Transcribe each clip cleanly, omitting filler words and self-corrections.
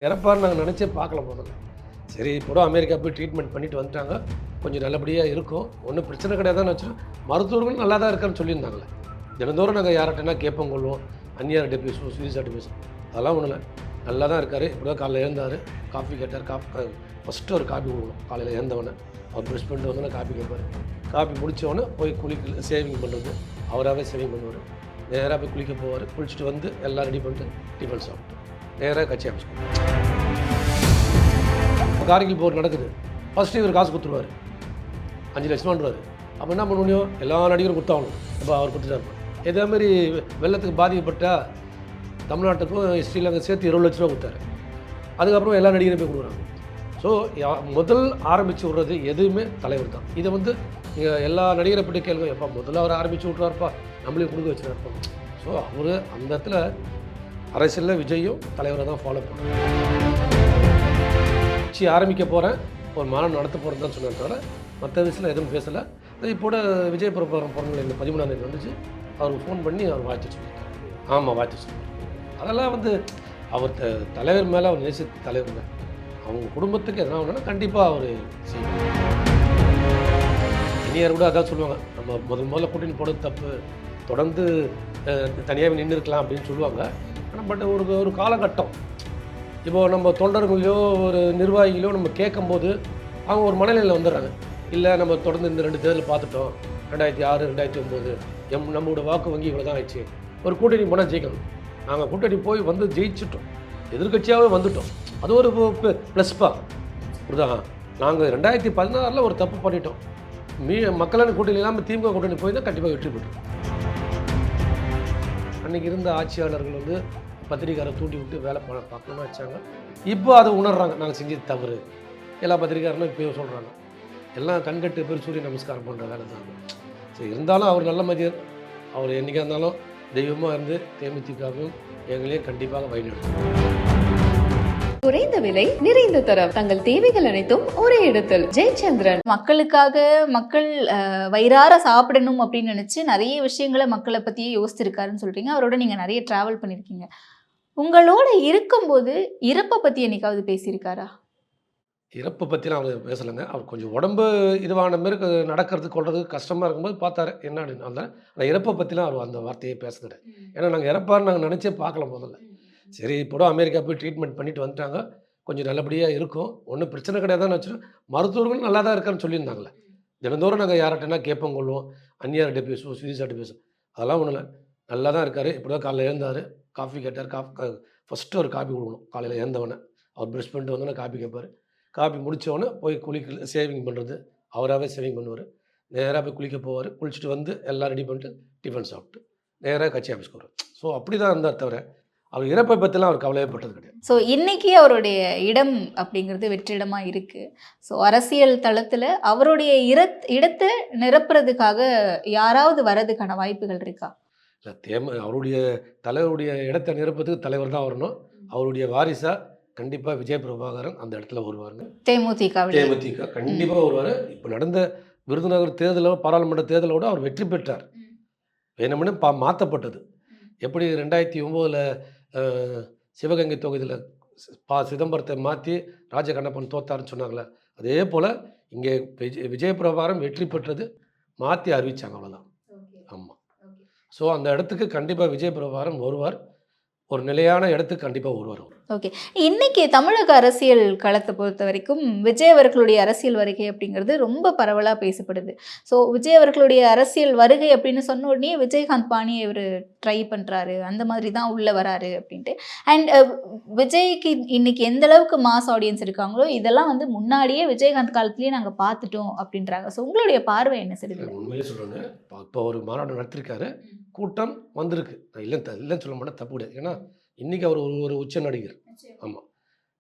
இறப்பார் நாங்கள் நினச்சே பார்க்கல முதல்ல. சரி இப்போ அமெரிக்கா போய் ட்ரீட்மெண்ட் பண்ணிட்டு வந்துட்டாங்க, கொஞ்சம் நல்லபடியாக இருக்கும், ஒன்றும் பிரச்சனை கிடையாதுன்னு வச்சு மருத்துவர்கள் நல்லா தான் இருக்கான்னு சொல்லியிருந்தாங்களே. தினந்தோறும் நாங்கள் யார்கிட்டனா கேட்போம் கொள்வோம், அந்நியார்கிட்ட பேசுவோம், சுவிசார்ட்ட பேசுவோம், அதெல்லாம் ஒன்றும் இல்லை, நல்லா தான் இருக்கார். இப்போ தான் காலையில் எழுந்தார், காஃபி கேட்டார், ஃபஸ்ட்டு ஒரு காஃபி கொடுக்கணும் காலையில் எழுந்தவொடனே. அவர் ப்ரெஷ் பண்ணிட்டு வந்தோன்னே காஃபி கேட்பார், காஃபி முடித்தவொடனே போய் சேவிங் பண்ணுறது, அவராகவே சேவிங் பண்ணுவார். நேராக போய் குளிக்க போவார், குளிச்சுட்டு வந்து எல்லாம் ரெடி பண்ணிட்டு டிஃபன் சாப்பிட்டு நேராக கட்சி ஆஃபீஸ் கார்கில் போர் நடக்குது. ஃபஸ்ட்டு இவர் காசு கொடுத்துருவார், 5 லட்சமான்றார். அப்போ என்ன பண்ண முடியும், எல்லா நடிகரும் கொடுத்தாகணும். இப்போ அவர் கொடுத்துட்டார். இதேமாரி வெள்ளத்துக்கு பாதிக்கப்பட்டால் தமிழ்நாட்டுக்கும் ஸ்ரீலங்கா சேர்த்து 20 லட்ச ரூபா கொடுத்தாரு. அதுக்கப்புறம் எல்லா நடிகரும் போய் கொடுக்குறாங்க. ஸோ முதல் ஆரம்பித்து விட்றது எதுவுமே தலைவர் தான். இதை வந்து நீங்கள் எல்லா நடிகரை பற்றி கேளுங்க, எப்போ முதல்ல அவர் ஆரம்பித்து விட்ருவார்ப்பா, நம்மளையும் கொடுக்க வச்சுருப்போம். ஸோ அவர் அந்த இடத்துல அரசியலில் விஜயும் தலைவரை தான் ஃபாலோ பண்ணுறாங்க. கட்சி ஆரம்பிக்க போகிறேன், ஒரு மாநாடு நடத்த போகிறேன்னு தான் சொன்னேன் தவிர மற்ற விஷயத்தில் எதுவும் பேசலை. இப்போட விஜய் பிறந்த இந்த 13ஆம் தேதி வந்துச்சு, அவருக்கு ஃபோன் பண்ணி அவர் வாழ்த்து சொல்லியிருக்காரு. ஆமாம், வாழ்த்து சொல்லியிருக்காரு. அதெல்லாம் வந்து அவர் தலைவர் மேலே அவர் நேசித்த தலைவர் தான். அவங்க குடும்பத்துக்கு எதனா ஒன்றுனா கண்டிப்பாக அவர் செய்வார். இனியார் கூட அதான் சொல்லுவாங்க, நம்ம முதல்ல கூட்டணி போடுறது தப்பு, தொடர்ந்து தனியாக நின்று இருக்கலாம் அப்படின்னு சொல்லுவாங்க. ஆனால் பட் ஒரு காலகட்டம், இப்போது நம்ம தொண்டர்களையோ ஒரு நிர்வாகிகளையோ நம்ம கேட்கும்போது அவங்க ஒரு மனநிலையில் வந்துடுறாங்க. இல்லை நம்ம தொடர்ந்து இந்த 2 தேர்தல் பார்த்துட்டோம், 2006 2009 நம்மளோட வாக்கு வங்கி இவ்வளோ தான் ஆயிடுச்சு, ஒரு கூட்டணி போனால் ஜெயிக்கணும். நாங்கள் கூட்டணி போய் வந்து ஜெயிச்சிட்டோம், எதிர்கட்சியாகவே வந்துட்டோம், அது ஒரு ப்ளஸ்ப்பா புரியுதா. நாங்கள் 2016 ஒரு தப்பு பண்ணிட்டோம், மக்களான கூட்டணி இல்லாமல் திமுக கூட்டணி போய் தான் கண்டிப்பாக வெற்றி பெற்றோம். அன்றைக்கி இருந்த ஆட்சியாளர்கள் வந்து பத்திரிக்காரை தூண்டி விட்டு வேலை பார்க்கணும்னு வச்சாங்க. இப்போ அதை உணர்றாங்க, நாங்கள் செஞ்சது தவறு. எல்லா பத்திரிக்காரனும் இப்போ சொல்கிறாங்க, எல்லாம் கண்கட்டு பேர் சூரிய நமஸ்காரம் பண்ணுற வேலை தான். சரி, இருந்தாலும் அவர் நல்ல மதியர், அவர் என்றைக்காக இருந்தாலும் தெய்வமாக இருந்து தேமுதிகவும் எங்களையும் கண்டிப்பாக வழிநடத்தும். குறைந்த விலை, நிறைந்த தரம், தங்கள் தேவைகள் அனைத்தும் ஒரே இடத்தில். ஜெயச்சந்திரன். மக்களுக்காக மக்கள் வயிறார சாப்பிடணும் அப்படின்னு நினைச்சு நிறைய விஷயங்களை மக்களை பத்தியே யோசிச்சிருக்காருன்னு சொல்றீங்க. அவரோட நீங்க நிறைய டிராவல் பண்ணிருக்கீங்க. உங்களோட இருக்கும்போது இறப்பை பத்தி என்னைக்காவது பேசியிருக்காரா? இறப்பை பற்றிலாம் அவர் பேசலைங்க. அவர் கொஞ்சம் உடம்பு இதுவான மாரி நடக்கிறது கொள்றதுக்கு கஷ்டமாக இருக்கும்போது பார்த்தாரு என்ன அப்படின்னு. அந்த இறப்பை பற்றிலாம் அவர் அந்த வார்த்தையே பேசுகிறாரு. ஏன்னா நாங்கள் இறப்பார்னு நாங்கள் நினச்சே பார்க்கல முதல்ல. சரி இப்போ அமெரிக்கா போய் ட்ரீட்மெண்ட் பண்ணிட்டு வந்துட்டாங்க, கொஞ்சம் நல்லபடியாக இருக்கும், ஒன்றும் பிரச்சனை கிடையாதுன்னு வச்சு மருத்துவர்கள் நல்லா தான் இருக்கான்னு சொல்லியிருந்தாங்களே. தினந்தோறும் நாங்கள் யார்கிட்டனா கேட்போம் கொள்வோம், அந்நியார்கிட்ட பேசுவோம், சுவிசார்ட்ட பேசுவோம், அதெல்லாம் ஒன்றும் இல்லை, நல்லா தான் இருக்கார். இப்போ தான் காலையில் எழுந்தார், காஃபி கேட்டார், ஃபஸ்ட்டு ஒரு காஃபி கொடுக்கணும் காலையில் எழுந்தவொடனே. அவர் ப்ரெஷ் பண்ணிட்டு வந்தோன்னே காஃபி கேட்பார், காஃபி முடித்தவொடனே போய் சேவிங் பண்ணுறது, அவராகவே சேவிங் பண்ணுவார். நேராக போய் குளிக்க போவார், குளிச்சுட்டு வந்து எல்லாம் ரெடி பண்ணிட்டு டிஃபன் சாப்பிட்டு நேராக கட்சி ஆஃபீஸ்க்கு வருவார். ஸோ அப்படி தான் இருந்தார் தவிர அவர் இறப்பை பற்றிலாம் அவர் கவலையப்பட்டது கிடையாது. ஸோ இன்னைக்கு அவருடைய இடம் அப்படிங்கிறது வெற்றிடமா இருக்கு. ஸோ அரசியல் தளத்தில் அவருடைய இடத்தை நிரப்புறதுக்காக யாராவது வரதுக்கான வாய்ப்புகள் இருக்கா? இல்லை, அவருடைய தலைவருடைய இடத்தை நிரப்புறதுக்கு தலைவர் தான் வரணும். அவருடைய வாரிசா கண்டிப்பாக விஜய் பிரபாகரன் அந்த இடத்துல வருவாருங்க. தேமுதிக கண்டிப்பாக வருவார். இப்போ நடந்த விருதுநகர் தேர்தலோ பாராளுமன்ற தேர்தலோடு அவர் வெற்றி பெற்றார். வேணும்னு மாற்றப்பட்டது. எப்படி 2009 சிவகங்கை தொகுதியில் சிதம்பரத்தை மாற்றி ராஜகண்ணப்பன் தோத்தாருன்னு சொன்னாங்களே, அதே போல் இங்கே விஜய் பிரபாகரன் வெற்றி பெற்றது மாற்றி அறிவித்தாங்க, அவ்வளோதான். ஆமாம். ஸோ அந்த இடத்துக்கு கண்டிப்பாக விஜய் பிரபாகரன் வருவார், ஒரு நிலையான இடத்துக்கு கண்டிப்பாக வருவார். ஓகே, இன்னைக்கு தமிழக அரசியல் களத்தை பொறுத்த வரைக்கும் விஜய் அவர்களுடைய அரசியல் வருகை அப்படிங்கிறது ரொம்ப பரவலாக பேசப்படுது. ஸோ விஜய் அவர்களுடைய அரசியல் வருகை அப்படின்னு சொன்ன உடனே விஜயகாந்த் பாணியை இவர் ட்ரை பண்ணுறாரு, அந்த மாதிரி தான் உள்ளே வராரு அப்படின்ட்டு. அண்ட் விஜய்க்கு இன்னைக்கு எந்த அளவுக்கு மாஸ் ஆடியன்ஸ் இருக்காங்களோ இதெல்லாம் வந்து முன்னாடியே விஜயகாந்த் காலத்திலேயே நாங்கள் பார்த்துட்டோம் அப்படின்றாங்க. ஸோ உங்களுடைய பார்வை என்ன சரி? உண்மையிலே சொல்கிறேங்க, இப்போ ஒரு மாநாடு நடத்திருக்காரு, கூட்டம் வந்திருக்கு, நான் இல்லைன்னு சொல்ல மாட்டேன், தப்பு கிடையாது. ஏன்னா இன்றைக்கி அவர் ஒரு உச்ச நடிகர். ஆமாம்,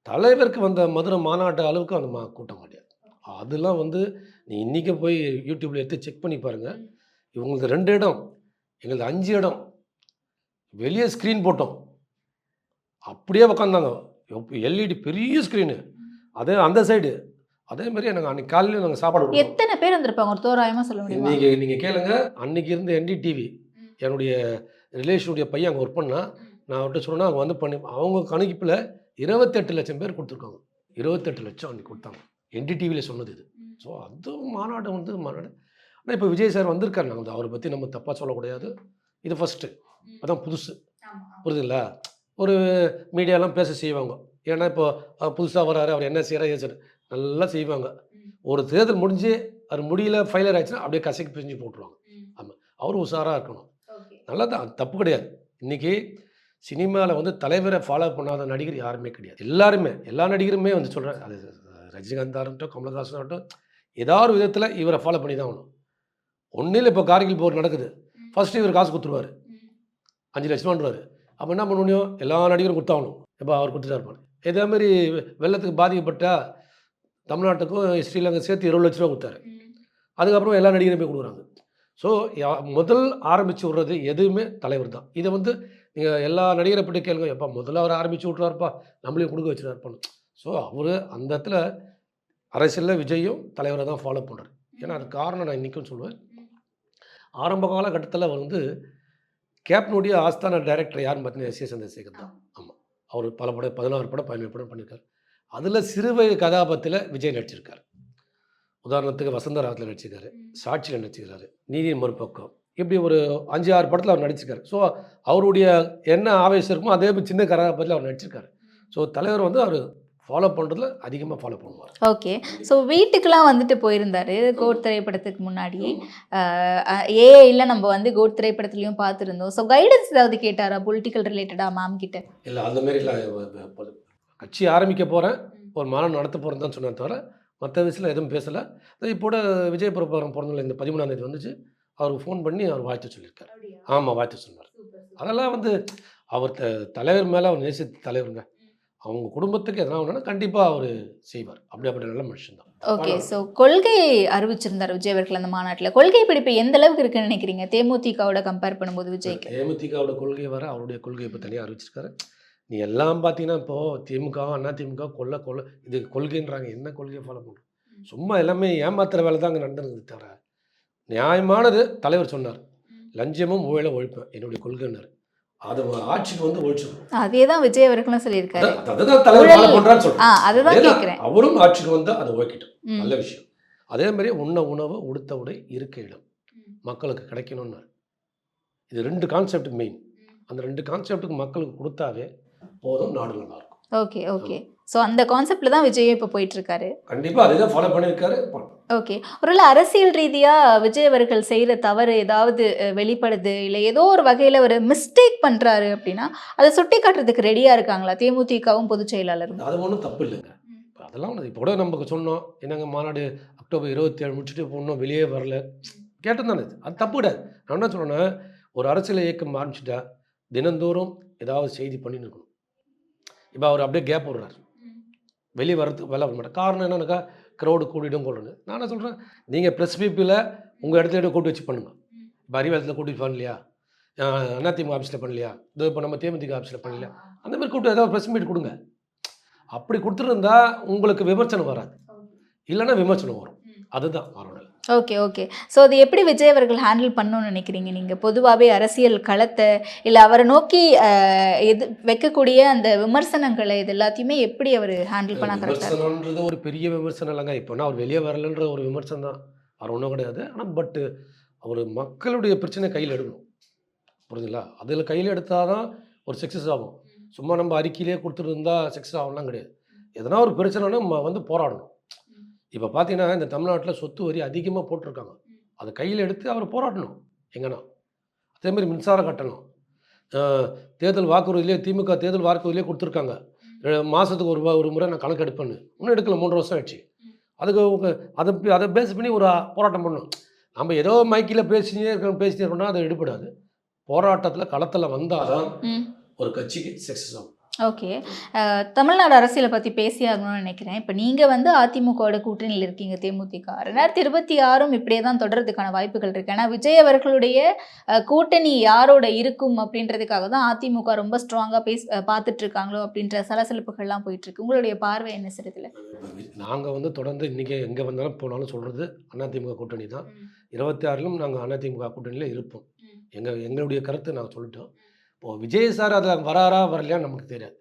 தலைவருக்கு வந்த மதுரை மாநாட்டு அளவுக்கு அந்த கூட்டம் கிடையாது. அதெல்லாம் வந்து நீ இன்றைக்கி போய் யூடியூப்பில் எடுத்து செக் பண்ணி பாருங்கள். இவங்களுக்கு 2 இடம், எங்களுக்கு 5 இடம், வெளியே ஸ்க்ரீன் போட்டோம், அப்படியே உக்காந்தாங்க, எல்இடி பெரிய ஸ்க்ரீனு, அதே அந்த சைடு. அதேமாதிரி எனக்கு அன்றைக்கி காலையில் நாங்கள் சாப்பாடு எத்தனை பேர் வந்திருப்பாங்க ஒரு தோராயமாக சொல்ல முடியும்? நீங்கள் கேளுங்க. அன்றைக்கி இருந்த என்டிடிவி என்னுடைய ரிலேஷனுடைய பையன் அங்கே ஒர்க் பண்ணால், நான் அவர்கிட்ட சொன்னால் அவங்க வந்து அவங்க கணிப்பில் 28 லட்சம் பேர் கொடுத்துருக்காங்க. 28 லட்சம் அன்றைக்கி கொடுத்தாங்க. NDTVயில் சொன்னது இது. ஸோ அது மாநாடு மாநாடு. ஆனால் இப்போ விஜய் சார் வந்திருக்காரு. நாங்கள் அவரை பற்றி நம்ம தப்பாக சொல்லக்கூடாது. இது ஃபஸ்ட்டு, அதான் புதுசு, புரியுதுங்களா? ஒரு மீடியாலாம் பேச செய்வாங்க. ஏன்னா இப்போ புதுசாக வராரு, அவர் என்ன செய்கிறார் ஏன் நல்லா செய்வாங்க. ஒரு தேர்தல் முடிஞ்சு அது முடியல ஃபெயிலியர் ஆயிடுச்சுன்னா அப்படியே கசக்கி பிரிஞ்சு போட்டுருவாங்க. ஆமாம், அவரும் உஷாராக இருக்கணும். நல்லா தான், தப்பு கிடையாது. இன்றைக்கி சினிமாவில் வந்து தலைவரை ஃபாலோ பண்ணாத நடிகர் யாருமே கிடையாது. எல்லாருமே, எல்லா நடிகருமே வந்து சொல்கிறேன், அது ரஜினிகாந்தாக இருக்கட்டும், கமலஹாசன் ஆகட்டும், ஏதாவது ஒரு விதத்தில் இவரை ஃபாலோ பண்ணி தான் ஆகணும். ஒன்றில் இப்போ கார்கில் போர் நடக்குது, ஃபஸ்ட்டு இவர் காசு கொடுத்துருவார், 5 லட்சமான்றாரு. அப்போ என்ன பண்ண முடியும்? எல்லா நடிகரும் கொடுத்தாகணும். இப்போ அவர் கொடுத்துட்டா இருப்பாங்க. இதேமாதிரி வெள்ளத்துக்கு பாதிக்கப்பட்டால் தமிழ்நாட்டுக்கும் ஸ்ரீலங்கா சேர்த்து 20 லட்ச ரூபா கொடுத்தாரு. அதுக்கப்புறம் எல்லா நடிகரும் போய் கொடுக்குறாங்க. ஸோ முதல் ஆரம்பித்து விட்றது எதுவுமே தலைவர் தான். இதை வந்து நீங்கள் எல்லா நடிகரை பற்றி கேளுங்க, எப்போ முதல்ல அவர் ஆரம்பித்து விட்ருவார்ப்பா, நம்மளையும் கொடுக்க வச்சுருப்பான்னு. ஸோ அவர் அந்த இடத்துல அரசியலில் விஜயும் தலைவரை தான் ஃபாலோ பண்ணுறாரு. ஏன்னா அது காரணம் நான் இன்றைக்கும் சொல்லுவேன். ஆரம்ப காலகட்டத்தில் அவர் வந்து கேப்னுடைய ஆஸ்தான டைரக்டர் யாருன்னு பார்த்தீங்கன்னா எஸ்.ஏ. சந்திரசேகர் தான். ஆமாம், அவர் பல படம் 16 படம் 17 படம் பண்ணியிருக்காரு. அதில் சிறுவயது கதாபாத்திரத்தில் விஜய் நடிச்சிருக்காரு. உதாரணத்துக்கு வசந்தராகத்தில் நடிச்சிருக்காரு, சாட்சியில் நடிச்சிருக்காரு, நீதியின் மறுபக்கம், இப்படி ஒரு 5-6 படத்தில் அவர் நடிச்சிருக்காரு. ஸோ அவருடைய என்ன ஆவேசம் இருக்குமோ அதே சின்ன கதாபாத்திரத்தில் அவர் நடிச்சிருக்காரு. ஸோ தலைவர் வந்து அவர் ஃபாலோ பண்ணுறதுல அதிகமாக ஃபாலோ பண்ணுவார். ஓகே. ஸோ வீட்டுக்கெலாம் வந்துட்டு போயிருந்தார் கோட் திரைப்படத்துக்கு முன்னாடி. இல்லை நம்ம வந்து கோட் திரைப்படத்துலையும் பார்த்துருந்தோம். ஸோ கைடன்ஸ் ஏதாவது கேட்டாரா பொலிட்டிக்கல் ரிலேட்டடாக மேம் கிட்ட? இல்லை, அந்த மாரிலாம் கட்சி ஆரம்பிக்க போகிறேன், ஒரு மாநாடு நடத்த போகிறேன் தான் சொன்னேன் தவிர மற்ற விஷயத்தில் எதுவும் பேசலை. இப்போட விஜய் பிரபாகரன் பிறந்ததில்ல இந்த 13ஆம் தேதி வந்துச்சு, அவருக்கு ஃபோன் பண்ணி அவர் வாழ்த்து சொல்லியிருக்காரு. ஆமாம், வாழ்த்து சொன்னார். அதெல்லாம் வந்து அவர் தலைவர் மேலே அவர் நேசித்த தலைவருங்க. அவங்க குடும்பத்துக்கு எதனா ஒன்றுனா கண்டிப்பாக அவர் செய்வார். அப்படிப்பட்ட நல்ல மனுஷன் தான். ஓகே. ஸோ கொள்கை அறிவிச்சிருந்தார் விஜய் அவர்கள் அந்த மாநாட்டில். கொள்கை பிடிப்பு எந்த அளவுக்கு இருக்குன்னு நினைக்கிறீங்க தேமுதிகவோட கம்பேர் பண்ணும்போது விஜய்க்கு? தேமுதிகவோட கொள்கை வர அவருடைய கொள்கையை இப்போ தனியாக அறிவிச்சிருக்காரு. நீ எல்லாம் பார்த்தீங்கன்னா இப்போது திமுக அதிமுக கொள்ள இது கொள்கைன்றாங்க. என்ன கொள்கையை ஃபாலோ பண்ணுறோம்? சும்மா எல்லாமே ஏமாத்துற வேலை தான் அங்கே நடந்துருக்குது தவிர நியாயமானது தலைவர் சொன்னார். லஞ்சமும் ஊழலும் ஒழிப்பேன் என்னுடைய கொள்கைன்னாரு. அது ஆட்சிக்கு வந்து ஒழிச்சிடும். அதே தான் விஜய் அவர்களும் சொல்லியிருக்காரு. அதுதான் தலைவர் ஃபாலோ பண்ணுறான்னு சொல்கிறேன். அதுதான் கேட்குறேன். அவரும் ஆட்சிக்கு வந்து அதை ஒழிக்கிட்டோம், நல்ல விஷயம். அதே மாதிரி உண்ண உணவு உடுத்த உடை இருக்க இடம் மக்களுக்கு கிடைக்கணும்னாரு. இது 2 கான்செப்ட் மெயின். அந்த 2 கான்செப்ட்டுக்கு மக்களுக்கு கொடுத்தாவே போதும், நாடு நல்லா இருக்கும். Okay okay. ஸோ அந்த கான்செப்டில் தான் விஜய் இப்போ போயிட்டுருக்காரு. கண்டிப்பாக அதே தான் ஃபாலோ பண்ணியிருக்காரு. ஓகே. ஒருவேளை அரசியல் ரீதியாக விஜய் அவர்கள் செய்கிற தவறு ஏதாவது வெளிப்படுது, இல்லை ஏதோ ஒரு வகையில் ஒரு மிஸ்டேக் பண்ணுறாரு அப்படின்னா அதை சுட்டி காட்டுறதுக்கு ரெடியாக இருக்காங்களா தேமுதிகவும் பொதுச் செயலாளரும்? அது ஒன்றும் தப்பு இல்லைங்க. அதெல்லாம் இப்போ கூட நமக்கு சொன்னோம், என்னங்க மாநாடு அக்டோபர் 27 முடிச்சுட்டு போனோம், வெளியே வரல கேட்டது தானே. அது தப்பு கிடையாது. நான் என்ன சொன்னேன்னா, ஒரு அரசியல் இயக்கம் ஆரம்பிச்சுட்டா தினந்தோறும் ஏதாவது செய்தி பண்ணின்னு இருக்கணும். இப்போ அவர் அப்படியே கேப் விடுறாரு, வெளியே வர்றதுக்கு வேலை வர மாட்டேன். காரணம் என்னன்னாக்கா க்ரௌடு கூட்டிடும் கொள்ளுன்னு. நான் என்ன சொல்கிறேன், நீங்கள் ப்ரெஸ் பீப்பில் உங்கள் இடத்துல கூட்டி வச்சு பண்ணுங்கள். இப்போ அறிவாலயத்தில் கூட்டிட்டு பண்ணலையா, அதிமுக ஆஃபீஸில் பண்ணலையா, இது இப்போ நம்ம தேமுதிக ஆஃபீஸில் பண்ணலையா, அந்த மாதிரி கூப்பிட்டு ஏதாவது ப்ரெஸ் மீட் கொடுங்க. அப்படி கொடுத்துருந்தா உங்களுக்கு விமர்சனம் வராது, இல்லைன்னா விமர்சனம் வரும். அதுதான் அவரோட. Okay okay. ஸோ அது எப்படி விஜய் அவர்கள் ஹேண்டில் பண்ணணும்னு நினைக்கிறீங்க நீங்கள்? பொதுவாகவே அரசியல் களத்தை இல்லை அவரை நோக்கி வைக்கக்கூடிய அந்த விமர்சனங்களை இது எல்லாத்தையுமே எப்படி அவர் ஹேண்டில் பண்ண கரெக்டாக? விமர்சனன்றது ஒரு பெரிய விமர்சனம் இல்லைங்க. இப்போனா அவர் வெளியே வரலன்ற ஒரு விமர்சனம் தான், அவர் ஒன்றும் கிடையாது. ஆனால் பட்டு அவர் மக்களுடைய பிரச்சனை கையில் எடுக்கணும், புரியுதுங்களா? அதில் கையில் எடுத்தால் தான் ஒரு சக்ஸஸ் ஆகும். சும்மா நம்ம அறிக்கையிலே கொடுத்துட்டு இருந்தால் சக்ஸஸ் ஆகலாம் கிடையாது. எதனா ஒரு பிரச்சனைனா நம்ம வந்து போராடணும். இப்போ பார்த்தீங்கன்னா இந்த தமிழ்நாட்டில் சொத்து வரி அதிகமாக போட்டிருக்காங்க, அதை கையில் எடுத்து அவர் போராடணும் எங்கன்னா. அதேமாதிரி மின்சார கட்டணம், தேர்தல் வாக்குறுதியிலே திமுக தேர்தல் வாக்குறுதியிலே கொடுத்துருக்காங்க, மாதத்துக்கு ஒரு முறை நான் கணக்கு எடுப்பேன்னு. இன்னும் எடுக்கல, 3 வருஷம் ஆயிடுச்சு. அதுக்கு அதை பேஸ் பண்ணி ஒரு போராட்டம் பண்ணணும். நம்ம ஏதோ மைக்கில் பேசினே இருக்கோம்னா அது எடுபடாது. போராட்டத்தில் களத்தில் வந்தால் தான் ஒரு கட்சிக்கு சக்ஸஸ் ஆகும். ஓகே. தமிழ்நாடு அரசியலை பற்றி பேசியாகணும்னு நினைக்கிறேன். இப்போ நீங்கள் வந்து அதிமுகவோட கூட்டணியில் இருக்கீங்க, தேமுதிக 2026 இப்படியே தான் தொடர்றதுக்கான வாய்ப்புகள் இருக்குது. ஏன்னா விஜய் அவர்களுடைய கூட்டணி யாரோட இருக்கும் அப்படின்றதுக்காக தான் அதிமுக ரொம்ப ஸ்ட்ராங்காக பார்த்துட்ருக்காங்களோ அப்படின்ற சலசலப்புகள்லாம் போயிட்டுருக்கு. உங்களுடைய பார்வை என்ன சார் இதில்? நாங்கள் வந்து தொடர்ந்து இன்றைக்கி எங்கே வந்தாலும் போனாலும் சொல்கிறது அதிமுக கூட்டணி தான். 26லும் நாங்கள் அதிமுக கூட்டணியில் இருப்போம். எங்களுடைய கருத்தை நாங்கள் சொல்லிட்டோம். இப்போது விஜய் சார் அதில் வராரா வரலையான்னு நமக்கு தெரியாது.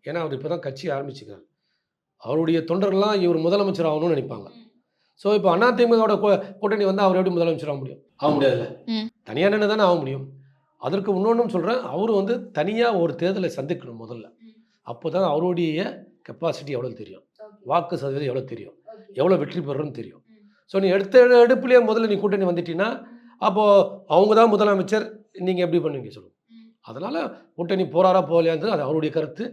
ஏன்னா அவர் இப்போ தான் கட்சி ஆரம்பிச்சுக்கிறார். அவருடைய தொண்டர்கள்லாம் இவர் முதலமைச்சர் ஆகணும்னு நினைப்பாங்க. ஸோ இப்போ அதிமுகவோட கூட்டணி வந்து அவர் எப்படி முதலமைச்சர் ஆக முடியும்? ஆக முடியாதுல்ல. தனியாக நின்று தானே ஆக முடியும். அதற்கு இன்னொன்றும் சொல்கிறேன், அவர் வந்து தனியாக ஒரு தேர்தலை சந்திக்கணும் முதல்ல. அப்போ தான் அவருடைய கெப்பாசிட்டி எவ்வளோ தெரியும், வாக்கு சதவீதம் எவ்வளோ தெரியும், எவ்வளோ வெற்றி பெறுறோன்னு தெரியும். ஸோ நீ எடுப்புலேயே முதல்ல நீ கூட்டணி வந்துட்டீங்கன்னா அப்போது அவங்க தான் முதலமைச்சர், நீங்கள் எப்படி பண்ணுவீங்க சொல்லுங்கள். அதனால் கூட்டணி போகிறாரா போகலையான்றது அது அவருடைய கருத்து.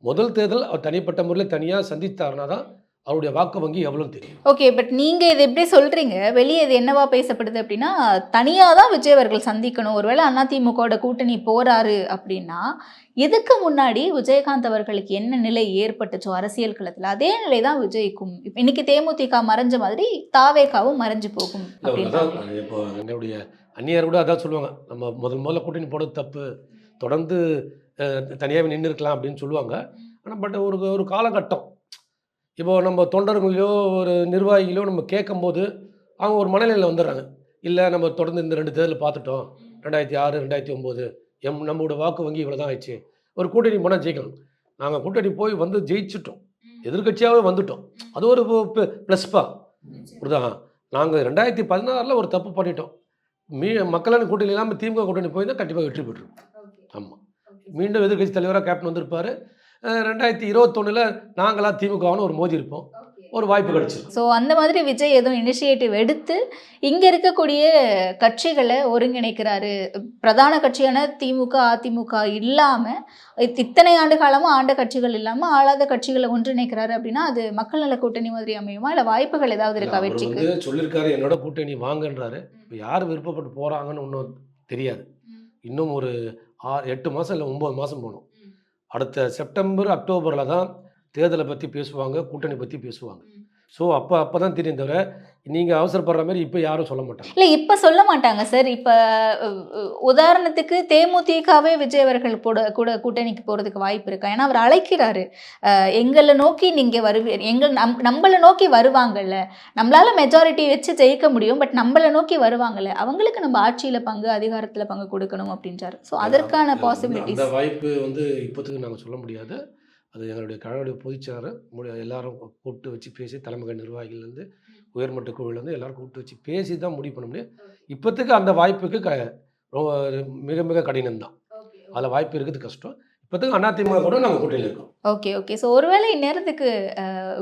முதல் தேர்தல் அவர் தனிப்பட்ட முறையில் தனியாக சந்தித்தாருனா தான் அவருடைய வாக்கு வங்கி எவ்வளோன்னு தெரியும். ஓகே, பட் நீங்கள் இது எப்படி சொல்கிறீங்க? வெளியே இது என்னவா பேசப்படுது அப்படின்னா, தனியாக தான் விஜய் அவர்கள் சந்திக்கணும். ஒருவேளை அதிமுகவோட கூட்டணி போகிறாரு அப்படின்னா, இதுக்கு முன்னாடி விஜயகாந்த் அவர்களுக்கு என்ன நிலை ஏற்பட்டுச்சோ அரசியல் களத்தில், அதே நிலை தான் விஜய்க்கும். இப்போ இன்னைக்கு தேமுதிக மறைஞ்ச மாதிரி தாவேகாவும் மறைஞ்சு போகும் அப்படின்னா, இப்போ என்னுடைய அந்நியர் கூட அதான் சொல்லுவாங்க, நம்ம முதல்ல கூட்டணி போடுறது தப்பு, தொடர்ந்து தனியாகவே நின்று இருக்கலாம் அப்படின்னு சொல்லுவாங்க. ஆனால் பட் ஒரு காலகட்டம், இப்போது நம்ம தொண்டர்களையோ ஒரு நிர்வாகிகளோ நம்ம கேட்கும்போது அவங்க ஒரு மனநிலையில் வந்துடுறாங்க. இல்லை நம்ம தொடர்ந்து இந்த 2 தேர்தல் பார்த்துட்டோம், 2006 2009 நம்மளோட வாக்கு வங்கி இவ்வளோ தான் ஆயிடுச்சு, ஒரு கூட்டணி போனால் ஜெயிக்கலாம். நாங்கள் கூட்டணி போய் வந்து ஜெயிச்சிட்டோம், எதிர்கட்சியாகவே வந்துட்டோம், அது ஒரு ப்ளஸ்ப்பா புரியுதா. நாங்கள் 2016 ஒரு தப்பு பண்ணிட்டோம், மக்களான கூட்டணி இல்லாமல் திமுக கூட்டணி போய் தான் கண்டிப்பாக வெற்றி பெற்றுரும். ஆமாம், மீண்டும் எதிர்கட்சி தலைவராக கேப்டன் வந்திருப்பார். 2021 நாங்களாம் திமுகன்னு ஒரு மோதி இருப்போம், ஒரு வாய்ப்பு கிடைச்சிருக்கு. ஸோ அந்த மாதிரி விஜய் எதுவும் இனிஷியேட்டிவ் எடுத்து இங்கே இருக்கக்கூடிய கட்சிகளை ஒருங்கிணைக்கிறாரு. பிரதான கட்சியான திமுக அதிமுக இல்லாமல் இத்தனை ஆண்டு காலமாக ஆண்ட கட்சிகள் இல்லாமல் ஆளாத கட்சிகளை ஒன்றிணைக்கிறாரு அப்படின்னா அது மக்கள் நல கூட்டணி மாதிரி அமையுமா, இல்லை வாய்ப்புகள் ஏதாவது இருக்கா வெற்றிக்கு? சொல்லியிருக்காரு என்னோட கூட்டணி வாங்கன்றாரு. இப்போ யார் விருப்பப்பட்டு போகிறாங்கன்னு ஒன்றும் தெரியாது. இன்னும் ஒரு 8 மாதம் இல்லை 9 மாதம் போகணும். அடுத்த செப்டம்பர் அக்டோபரில் தான் தேர்தலை பற்றி பேசுவாங்க, கூட்டணி பற்றி பேசுவாங்க. ஸோ அப்போ தான் தெரியும், தவிர நீங்கள் அவசரப்படுற மாதிரி இப்போ யாரும் சொல்ல மாட்டாங்க. இல்லை இப்போ சொல்ல மாட்டாங்க சார். இப்போ உதாரணத்துக்கு தேமுதிகவே விஜய் அவர்கள் கூட கூட்டணிக்கு போகிறதுக்கு வாய்ப்பு இருக்கா? ஏன்னா அவர் அழைக்கிறாரு, எங்களை நோக்கி நீங்கள் வருவீர், நம்மளை நோக்கி வருவாங்கல்ல, நம்மளால் மெஜாரிட்டி வச்சு ஜெயிக்க முடியும், பட் நம்மளை நோக்கி வருவாங்கல்ல, அவங்களுக்கு நம்ம ஆட்சியில் பங்கு அதிகாரத்தில் பங்கு கொடுக்கணும் அப்படின்றாரு. ஸோ அதற்கான பாசிபிலிட்டிஸ், அந்த வாய்ப்பு வந்து இப்போதுக்கு நாங்கள் சொல்ல முடியாது. அது எங்களுடைய கழகடைய பொதுச்செயலாளர் எல்லாரும் கூப்பிட்டு வச்சு பேசி, தலைமை நிர்வாகிகள்லேருந்து உயர்மட்ட குழுவிலேருந்து எல்லாரும் கூப்பிட்டு வச்சு பேசி தான் முடிவு பண்ண முடியும். இப்போத்துக்கு அந்த வாய்ப்புக்கு மிக மிக கடினம் தான். அதில் வாய்ப்பு இருக்குது கஷ்டம். இப்போத்துக்கு அதிமுக கூட நாங்கள் கூட்டணியில் இருக்கோம். ஓகே. ஸோ ஒருவேளை இந்நேரத்துக்கு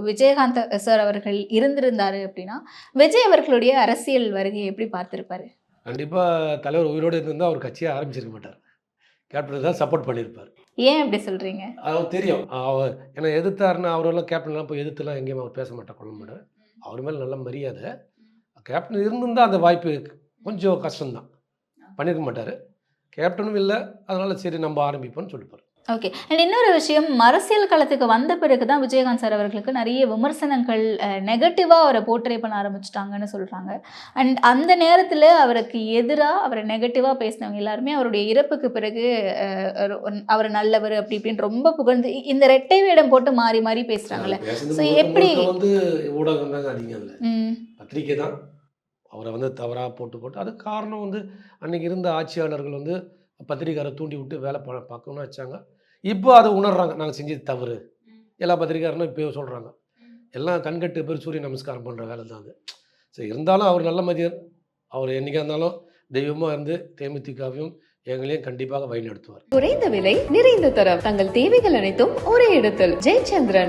விஜயகாந்த் சார் அவர்கள் இருந்திருந்தாரு அப்படின்னா விஜய் அவர்களுடைய அரசியல் வருகையை எப்படி பார்த்துருப்பாரு? கண்டிப்பாக தலைவர் உயிரோடு இருந்தால் அவர் கட்சியை ஆரம்பிச்சிருக்க மாட்டார், கேப்டன் தான் சப்போர்ட் பண்ணியிருப்பார். ஏன் அப்படி சொல்கிறீங்க? அவர் தெரியும், அவர் ஏன்னா எதிர்த்தாருன்னா அவரெல்லாம் கேப்டன்லாம் போய் எதிர்த்துலாம் எங்கேயும் அவர் பேச மாட்டார், கொள்ள மாட்டார். அவர் மேலே நல்ல மரியாதை. கேப்டன் இருந்திருந்தால் அந்த வாய்ப்பு கொஞ்சம் கஷ்டம்தான், பண்ணியிருக்க மாட்டார். கேப்டனும் இல்லை, அதனால் சரி நம்ம ஆரம்பிப்போம்னு சொல்லிப்பார். ஓகே. அண்ட் இன்னொரு விஷயம், அரசியல் களத்துக்கு வந்த பிறகு தான் விஜயகாந்த் சார் அவர்களுக்கு நிறைய விமர்சனங்கள் நெகட்டிவாக அவரை போர்ட்ரே பண்ண ஆரம்பிச்சிட்டாங்கன்னு சொல்கிறாங்க. அண்ட் அந்த நேரத்தில் அவருக்கு எதிராக அவரை நெகட்டிவாக பேசினவங்க எல்லாருமே அவருடைய இறப்புக்கு பிறகு அவர் நல்லவர் அப்படி இப்படின்னு ரொம்ப புகழ்ந்து இந்த ரெட்டை வேடம் போட்டு மாறி மாறி பேசுகிறாங்களே. ஸோ எப்படி வந்து ஊடகம் தாங்க அதிகம் இல்லை, பத்திரிக்கை தான் அவரை வந்து தவறாக போட்டு அதுக்கு காரணம் வந்து அன்றைக்கி இருந்த ஆட்சியாளர்கள் வந்து பத்திரிக்காரை தூண்டி விட்டு வேலை பார்க்கணும்னு வச்சாங்க. இப்போ அதை உணர்றாங்க, நாங்கள் செஞ்சது தவறு. எல்லா பத்திரிக்காரனும் இப்போ சொல்கிறாங்க, எல்லாம் கண்கட்டு பேர் சூரிய நமஸ்காரம் பண்ணுற வேலை தான் அது. சரி, இருந்தாலும் அவர் நல்ல மதியர், அவர் என்றைக்கா இருந்தாலும் தெய்வமாக இருந்து தேமுதிகவையும் எங்களையும் கண்டிப்பாக வழி நடத்துவார். குறைந்த விலை நிறைந்த தரம், தங்கள் தேவைகள் அனைத்தும் ஒரே இடத்தில். ஜெயச்சந்திரன்.